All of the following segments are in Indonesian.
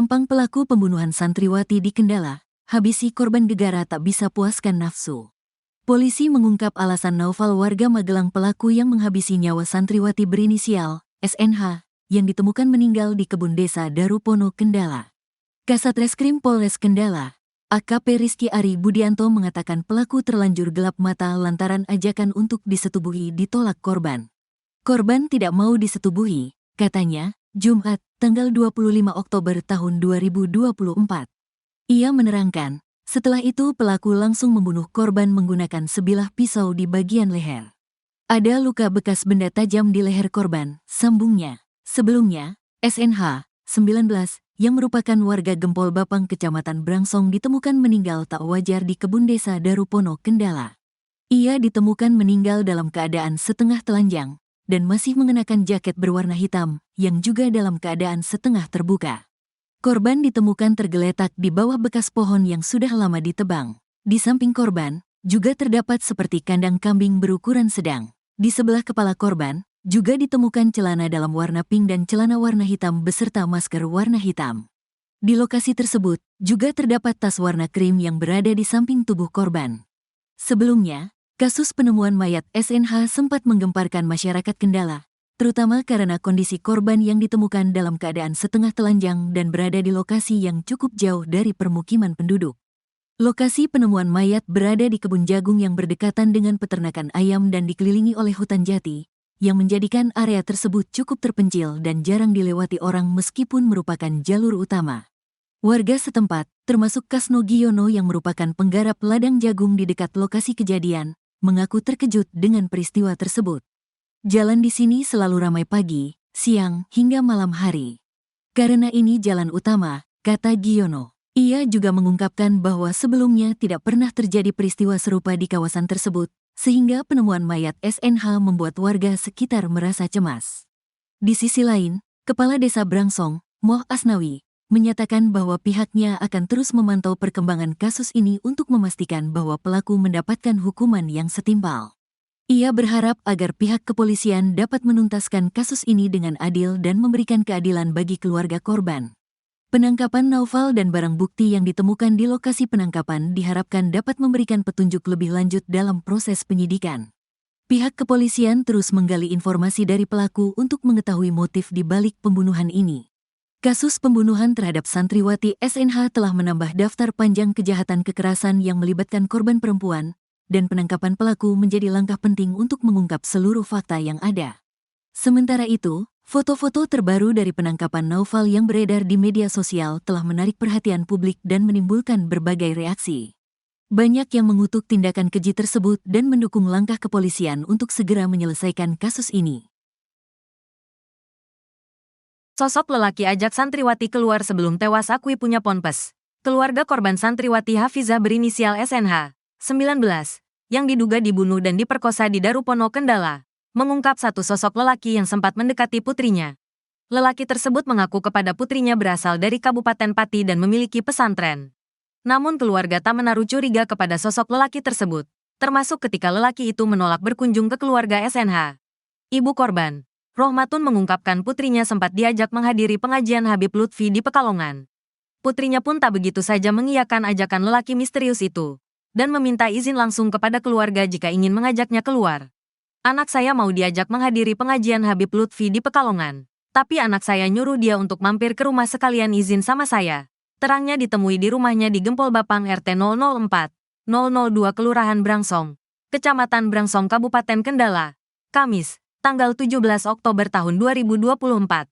Empang pelaku pembunuhan santriwati di Kendala, habisi korban gegara tak bisa puaskan nafsu. Polisi mengungkap alasan Naufal warga Magelang pelaku yang menghabisi nyawa santriwati berinisial SNH yang ditemukan meninggal di kebun desa Darupono, Kendala. Kasat Reskrim Polres Kendala, AKP Rizky Ari Budianto mengatakan pelaku terlanjur gelap mata lantaran ajakan untuk disetubuhi ditolak korban. Korban tidak mau disetubuhi, katanya, Jumat, tanggal 25 Oktober tahun 2024. Ia menerangkan, setelah itu pelaku langsung membunuh korban menggunakan sebilah pisau di bagian leher. Ada luka bekas benda tajam di leher korban, sambungnya. Sebelumnya, SNH, 19, yang merupakan warga Gempol Bapang Kecamatan Brangsong ditemukan meninggal tak wajar di kebun desa Darupono, Kendala. Ia ditemukan meninggal dalam keadaan setengah telanjang dan masih mengenakan jaket berwarna hitam yang juga dalam keadaan setengah terbuka. Korban ditemukan tergeletak di bawah bekas pohon yang sudah lama ditebang. Di samping korban, juga terdapat seperti kandang kambing berukuran sedang. Di sebelah kepala korban, juga ditemukan celana dalam warna pink dan celana warna hitam beserta masker warna hitam. Di lokasi tersebut, juga terdapat tas warna krim yang berada di samping tubuh korban. Sebelumnya, kasus penemuan mayat SNH sempat menggemparkan masyarakat Kendala, terutama karena kondisi korban yang ditemukan dalam keadaan setengah telanjang dan berada di lokasi yang cukup jauh dari permukiman penduduk. Lokasi penemuan mayat berada di kebun jagung yang berdekatan dengan peternakan ayam dan dikelilingi oleh hutan jati, yang menjadikan area tersebut cukup terpencil dan jarang dilewati orang meskipun merupakan jalur utama. Warga setempat, termasuk Kasno Giono yang merupakan penggarap ladang jagung di dekat lokasi kejadian, mengaku terkejut dengan peristiwa tersebut. Jalan di sini selalu ramai pagi, siang, hingga malam hari. Karena ini jalan utama, kata Giono. Ia juga mengungkapkan bahwa sebelumnya tidak pernah terjadi peristiwa serupa di kawasan tersebut, sehingga penemuan mayat SNH membuat warga sekitar merasa cemas. Di sisi lain, Kepala Desa Brangsong, Moh Asnawi, menyatakan bahwa pihaknya akan terus memantau perkembangan kasus ini untuk memastikan bahwa pelaku mendapatkan hukuman yang setimpal. Ia berharap agar pihak kepolisian dapat menuntaskan kasus ini dengan adil dan memberikan keadilan bagi keluarga korban. Penangkapan Naufal dan barang bukti yang ditemukan di lokasi penangkapan diharapkan dapat memberikan petunjuk lebih lanjut dalam proses penyidikan. Pihak kepolisian terus menggali informasi dari pelaku untuk mengetahui motif di balik pembunuhan ini. Kasus pembunuhan terhadap santriwati SNH telah menambah daftar panjang kejahatan kekerasan yang melibatkan korban perempuan, dan penangkapan pelaku menjadi langkah penting untuk mengungkap seluruh fakta yang ada. Sementara itu, foto-foto terbaru dari penangkapan Naufal yang beredar di media sosial telah menarik perhatian publik dan menimbulkan berbagai reaksi. Banyak yang mengutuk tindakan keji tersebut dan mendukung langkah kepolisian untuk segera menyelesaikan kasus ini. Sosok lelaki ajak santriwati keluar sebelum tewas akui punya ponpes. Keluarga korban santriwati Hafizah berinisial SNH, 19, yang diduga dibunuh dan diperkosa di Darupono, Kendala, mengungkap satu sosok lelaki yang sempat mendekati putrinya. Lelaki tersebut mengaku kepada putrinya berasal dari Kabupaten Pati dan memiliki pesantren. Namun keluarga tak menaruh curiga kepada sosok lelaki tersebut, termasuk ketika lelaki itu menolak berkunjung ke keluarga SNH. Ibu korban, Rohmatun, mengungkapkan putrinya sempat diajak menghadiri pengajian Habib Lutfi di Pekalongan. Putrinya pun tak begitu saja mengiyakan ajakan lelaki misterius itu, dan meminta izin langsung kepada keluarga jika ingin mengajaknya keluar. Anak saya mau diajak menghadiri pengajian Habib Lutfi di Pekalongan, tapi anak saya nyuruh dia untuk mampir ke rumah sekalian izin sama saya. Terangnya ditemui di rumahnya di Gempol Bapang RT 004, 002 Kelurahan Brangsong, Kecamatan Brangsong, Kabupaten Kendala, Kamis, tanggal 17 Oktober tahun 2024.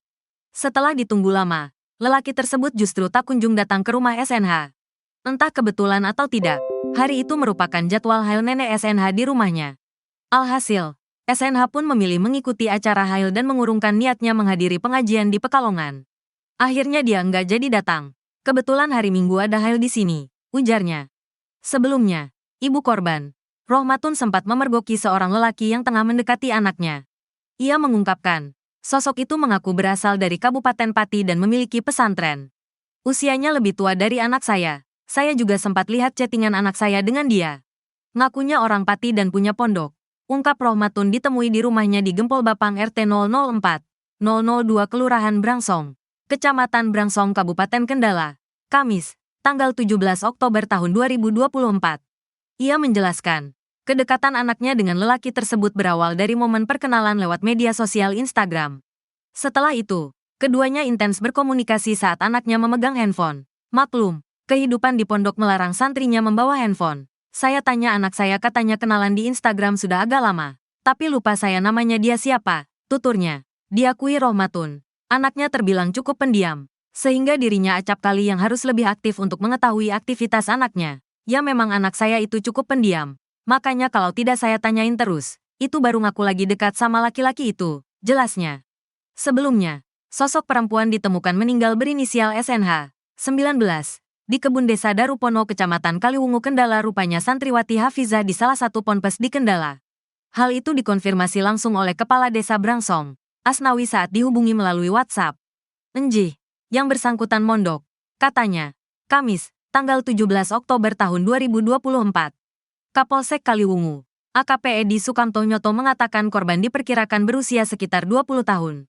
Setelah ditunggu lama, lelaki tersebut justru tak kunjung datang ke rumah SNH. Entah kebetulan atau tidak, hari itu merupakan jadwal hail nenek SNH di rumahnya. Alhasil, SNH pun memilih mengikuti acara hail dan mengurungkan niatnya menghadiri pengajian di Pekalongan. Akhirnya dia nggak jadi datang. Kebetulan hari Minggu ada hail di sini, ujarnya. Sebelumnya, ibu korban, Rohmatun, sempat memergoki seorang lelaki yang tengah mendekati anaknya. Ia mengungkapkan, sosok itu mengaku berasal dari Kabupaten Pati dan memiliki pesantren. Usianya lebih tua dari anak saya juga sempat lihat chattingan anak saya dengan dia. Ngakunya orang Pati dan punya pondok. Ungkap Rohmatun ditemui di rumahnya di Gempol Bapang RT 004, 002 Kelurahan Brangsong, Kecamatan Brangsong, Kabupaten Kendala, Kamis, tanggal 17 Oktober tahun 2024. Ia menjelaskan, kedekatan anaknya dengan lelaki tersebut berawal dari momen perkenalan lewat media sosial Instagram. Setelah itu, keduanya intens berkomunikasi saat anaknya memegang handphone. Maklum, kehidupan di pondok melarang santrinya membawa handphone. Saya tanya anak saya, katanya kenalan di Instagram sudah agak lama. Tapi lupa saya namanya dia siapa, tuturnya. Diakui Rohmatun, anaknya terbilang cukup pendiam, sehingga dirinya acap kali yang harus lebih aktif untuk mengetahui aktivitas anaknya. Ya memang anak saya itu cukup pendiam, makanya kalau tidak saya tanyain terus, itu baru ngaku lagi dekat sama laki-laki itu, jelasnya. Sebelumnya, sosok perempuan ditemukan meninggal berinisial SNH, 19, di kebun desa Darupono, Kecamatan Kaliwungu, Kendala, rupanya santriwati Hafizah di salah satu ponpes di Kendala. Hal itu dikonfirmasi langsung oleh Kepala Desa Brangsong, Asnawi, saat dihubungi melalui WhatsApp. Enjih, yang bersangkutan mondok, katanya, Kamis, tanggal 17 Oktober tahun 2024. Kapolsek Kaliwungu, AKP Edi Sukamto Nyoto mengatakan korban diperkirakan berusia sekitar 20 tahun.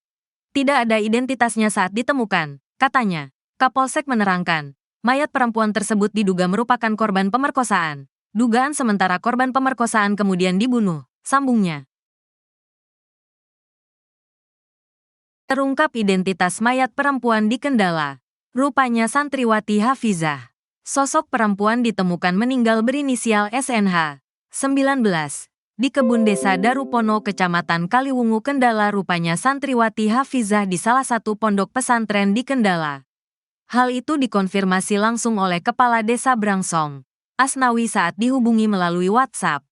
Tidak ada identitasnya saat ditemukan, katanya. Kapolsek menerangkan, mayat perempuan tersebut diduga merupakan korban pemerkosaan. Dugaan sementara korban pemerkosaan kemudian dibunuh, sambungnya. Terungkap identitas mayat perempuan di Kendala. Rupanya santriwati Hafizah. Sosok perempuan ditemukan meninggal berinisial SNH, 19, di kebun desa Darupono, Kecamatan Kaliwungu, Kendala, rupanya santriwati Hafizah di salah satu pondok pesantren di Kendala. Hal itu dikonfirmasi langsung oleh Kepala Desa Brangsong, Asnawi, saat dihubungi melalui WhatsApp.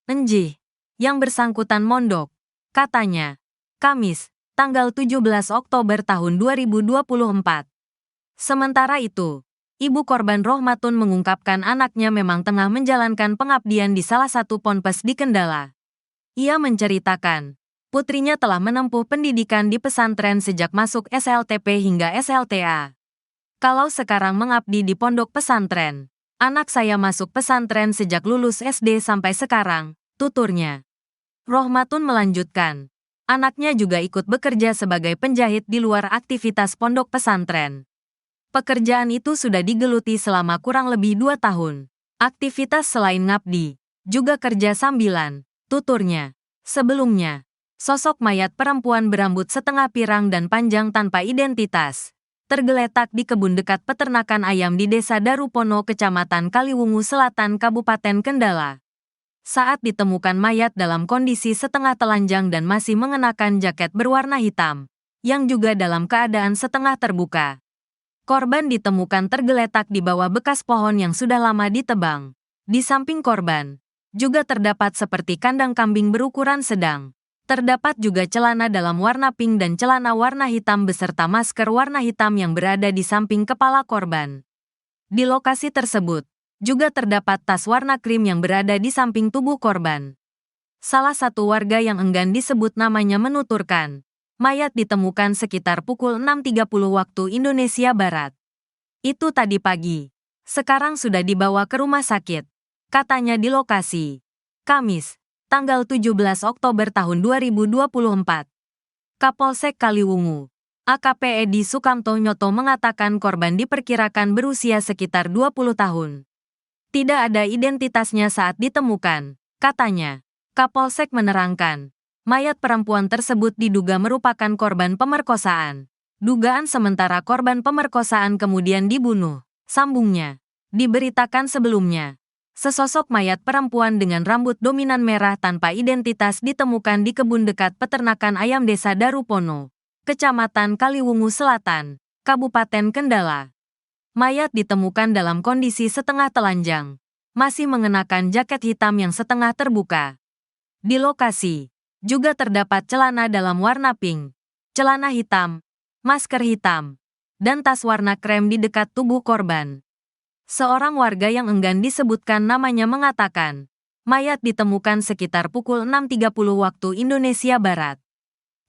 Enjih, yang bersangkutan mondok, katanya. Kamis, tanggal 17 Oktober tahun 2024. Sementara itu, ibu korban Rohmatun mengungkapkan anaknya memang tengah menjalankan pengabdian di salah satu ponpes di Kendala. Ia menceritakan, putrinya telah menempuh pendidikan di pesantren sejak masuk SLTP hingga SLTA. Kalau sekarang mengabdi di pondok pesantren, anak saya masuk pesantren sejak lulus SD sampai sekarang, tuturnya. Rohmatun melanjutkan, anaknya juga ikut bekerja sebagai penjahit di luar aktivitas pondok pesantren. Pekerjaan itu sudah digeluti selama kurang lebih 2 tahun. Aktivitas selain ngabdi, juga kerja sambilan, tuturnya. Sebelumnya, sosok mayat perempuan berambut setengah pirang dan panjang tanpa identitas tergeletak di kebun dekat peternakan ayam di Desa Darupono, Kecamatan Kaliwungu Selatan, Kabupaten Kendala. Saat ditemukan mayat dalam kondisi setengah telanjang dan masih mengenakan jaket berwarna hitam, yang juga dalam keadaan setengah terbuka. Korban ditemukan tergeletak di bawah bekas pohon yang sudah lama ditebang. Di samping korban, juga terdapat seperti kandang kambing berukuran sedang. Terdapat juga celana dalam warna pink dan celana warna hitam beserta masker warna hitam yang berada di samping kepala korban. Di lokasi tersebut, juga terdapat tas warna krim yang berada di samping tubuh korban. Salah satu warga yang enggan disebut namanya menuturkan, mayat ditemukan sekitar pukul 6.30 waktu Indonesia Barat. Itu tadi pagi. Sekarang sudah dibawa ke rumah sakit, katanya di lokasi. Kamis, tanggal 17 Oktober tahun 2024. Kapolsek Kaliwungu, AKP Edi Sukamto Nyoto mengatakan korban diperkirakan berusia sekitar 20 tahun. Tidak ada identitasnya saat ditemukan, katanya. Kapolsek menerangkan, mayat perempuan tersebut diduga merupakan korban pemerkosaan. Dugaan sementara korban pemerkosaan kemudian dibunuh, sambungnya. Diberitakan sebelumnya, sesosok mayat perempuan dengan rambut dominan merah tanpa identitas ditemukan di kebun dekat peternakan ayam Desa Darupono, Kecamatan Kaliwungu Selatan, Kabupaten Kendala. Mayat ditemukan dalam kondisi setengah telanjang, masih mengenakan jaket hitam yang setengah terbuka. Di lokasi, juga terdapat celana dalam warna pink, celana hitam, masker hitam, dan tas warna krem di dekat tubuh korban. Seorang warga yang enggan disebutkan namanya mengatakan, mayat ditemukan sekitar pukul 6.30 waktu Indonesia Barat.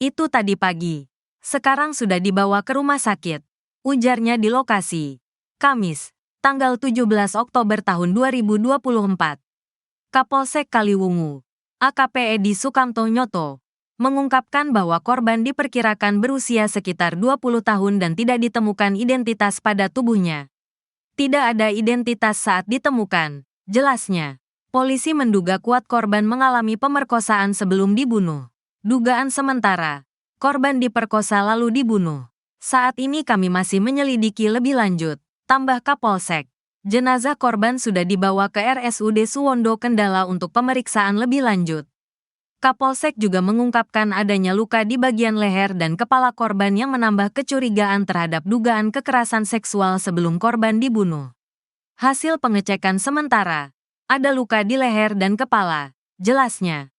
Itu tadi pagi. Sekarang sudah dibawa ke rumah sakit, ujarnya di lokasi. Kamis, tanggal 17 Oktober tahun 2024. Kapolsek Kaliwungu, AKP Edi Sukamto Nyoto mengungkapkan bahwa korban diperkirakan berusia sekitar 20 tahun dan tidak ditemukan identitas pada tubuhnya. Tidak ada identitas saat ditemukan, jelasnya. Polisi menduga kuat korban mengalami pemerkosaan sebelum dibunuh. Dugaan sementara, korban diperkosa lalu dibunuh. Saat ini kami masih menyelidiki lebih lanjut, tambah Kapolsek. Jenazah korban sudah dibawa ke RSUD Suwondo Kendala untuk pemeriksaan lebih lanjut. Kapolsek juga mengungkapkan adanya luka di bagian leher dan kepala korban yang menambah kecurigaan terhadap dugaan kekerasan seksual sebelum korban dibunuh. Hasil pengecekan sementara, ada luka di leher dan kepala, jelasnya.